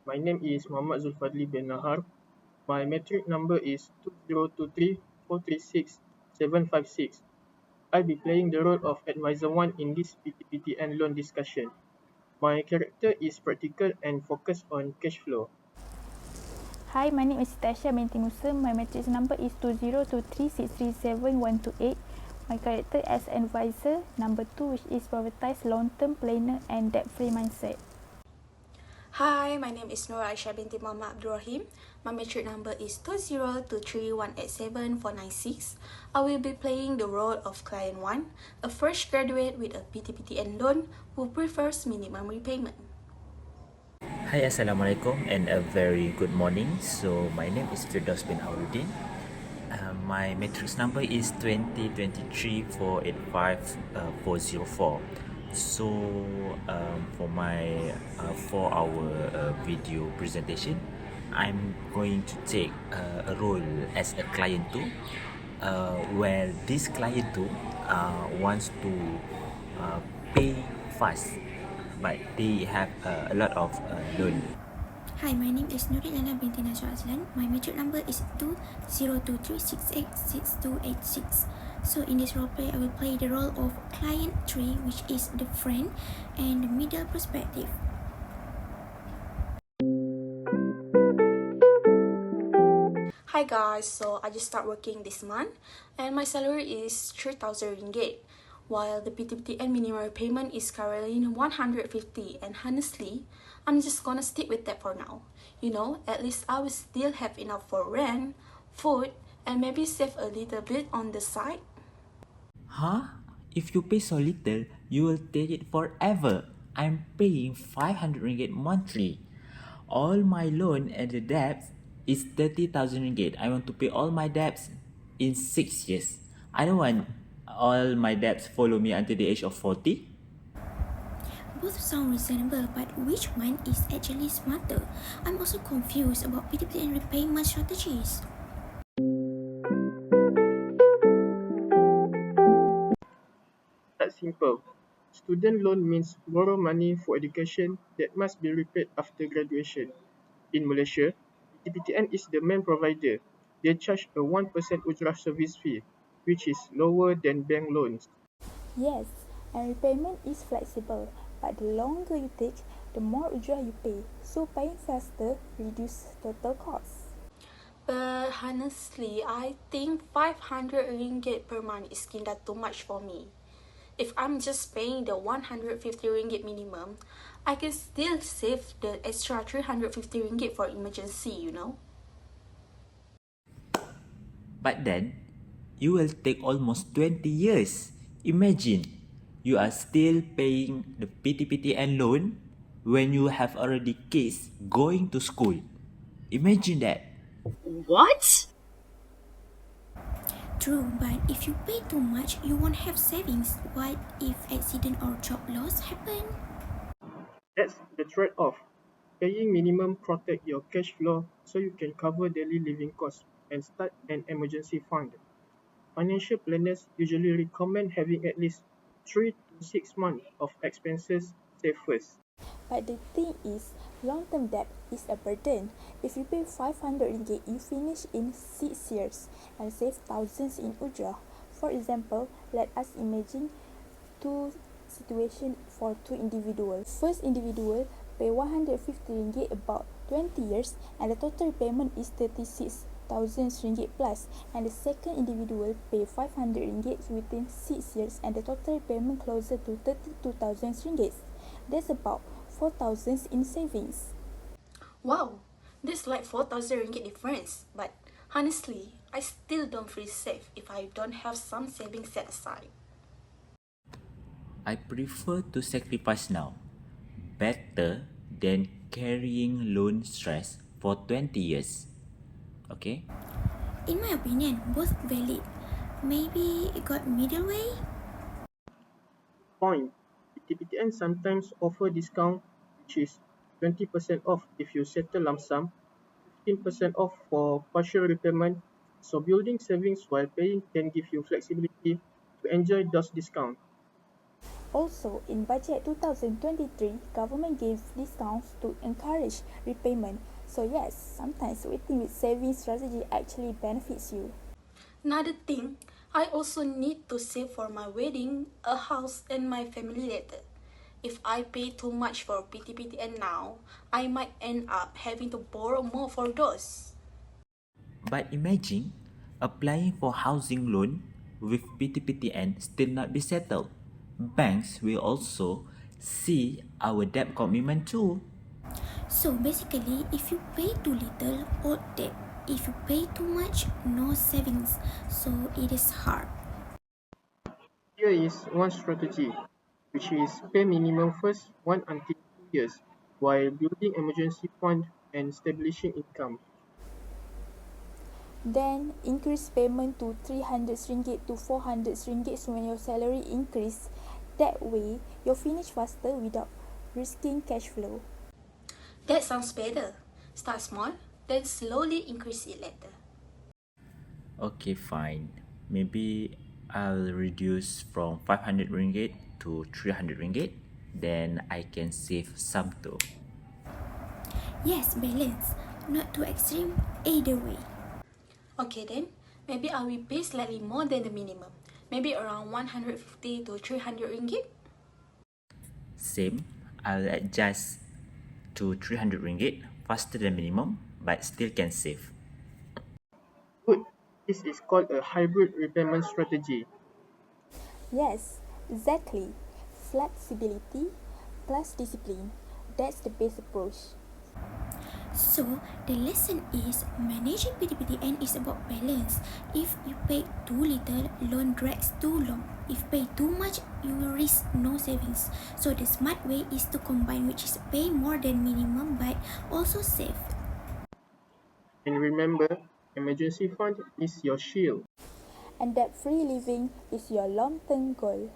My name is Muhammad Zulfadli bin Nahar. My metric number is 2023436756. I'll be playing the role of Advisor 1 in this PTPTN loan discussion. My character is practical and focused on cash flow. Hi, my name is Tasha binti Musa. My matrix number is 2023637128. My character as advisor, number 2, which is prioritize long-term planner and debt-free mindset. Hi, my name is Nora Aisyah binti Muhammad Abdul Rahim. My metric number is 2023187496. I will be playing the role of Client 1, a fresh graduate with a PTPTN loan who prefers minimum repayment. Hi, Assalamualaikum and a very good morning. So my name is Firdaus bin Auruddin. My matrix number is 2023485404. So for my 4-hour video presentation, I'm going to take a role as a client 2, where this client 2 wants to pay fast, but they have a lot of loan. Hi, my name is Nurilana binti Nasra Azlan. My metric number is 2023686286. So in this roleplay, I will play the role of Client 3, which is the friend and the middle perspective. Hi guys, so I just start working this month and my salary is 3,000 ringgit, while the PTPTN minimum payment is currently 150, and honestly, I'm just gonna stick with that for now. You know, at least I will still have enough for rent, food, and maybe save a little bit on the side. Huh? If you pay so little, you will take it forever. I'm paying 500 ringgit monthly. All my loan and the debts is 30,000 ringgit. I want to pay all my debts in 6 years. I don't want all my debts follow me until the age of 40. Both sound reasonable, but which one is actually smarter? I'm also confused about PTPTN repayment strategies. That's simple. Student loan means borrow money for education that must be repaid after graduation. In Malaysia, PTPTN is the main provider. They charge a 1% ujrah service fee, which is lower than bank loans. Yes, and repayment is flexible, but the longer you take, the more ujrah you pay. So paying faster reduces total costs. But honestly, I think 500 ringgit per month is kinda too much for me. If I'm just paying the 150 ringgit minimum, I can still save the extra 350 ringgit for emergency, you know? But then, you will take almost 20 years. Imagine, you are still paying the PTPTN loan when you have already kids going to school. Imagine that. What? True, but if you pay too much, you won't have savings. What if accident or job loss happen? That's the trade-off. Paying minimum protect your cash flow so you can cover daily living costs and start an emergency fund. Financial planners usually recommend having at least 3 to 6 months of expenses saved first. But the thing is, long-term debt is a burden. If you pay 500 ringgit, you finish in 6 years and save thousands in ujrah. For example, let us imagine two situations for two individuals. First individual pay 150 ringgit about 20 years and the total repayment is 36,000 ringgit plus, and the second individual pay 500 ringgit within 6 years and the total repayment closer to 32,000 ringgit. That's about 4,000 in savings. Wow, that's like 4,000 ringgit difference. But honestly, I still don't feel safe if I don't have some savings set aside. I prefer to sacrifice now. Better than carrying loan stress for 20 years. Okay? In my opinion, both valid. Maybe it got middle way? Point. PTPTN sometimes offer discount which is 20% off if you settle lump sum, 15% off for partial repayment. So building savings while paying can give you flexibility to enjoy those discounts. Also, in budget 2023, government gave discounts to encourage repayment. So yes, sometimes waiting with saving strategy actually benefits you. Another thing, I also need to save for my wedding, a house, and my family later. If I pay too much for PTPTN now, I might end up having to borrow more for those. But imagine applying for housing loan with PTPTN still not be settled. Banks will also see our debt commitment too. So basically, if you pay too little, old debt. If you pay too much, no savings. So it is hard. Here is one strategy, which is pay minimum first 1 until 2 years while building emergency fund and establishing income. Then increase payment to 300 ringgit to 400 ringgit when your salary increase. That way, you'll finish faster without risking cash flow. That sounds better. Start small, then slowly increase it later. Okay, fine. Maybe I'll reduce from 500 ringgit to 300 ringgit. Then I can save some too. Yes, balance. Not too extreme either way. Okay then, maybe I will pay slightly more than the minimum. Maybe around 150 to 300 ringgit. Same, I'll adjust to 300 ringgit faster than minimum but still can save. Good. This is called a hybrid repayment strategy. Yes, exactly. Flexibility plus discipline. That's the best approach. So the lesson is managing PTPTN is about balance. If you pay too little, loan drags too long. If pay too much, you will risk no savings. So the smart way is to combine, which is pay more than minimum but also save. And remember, emergency fund is your shield. And debt free living is your long term goal.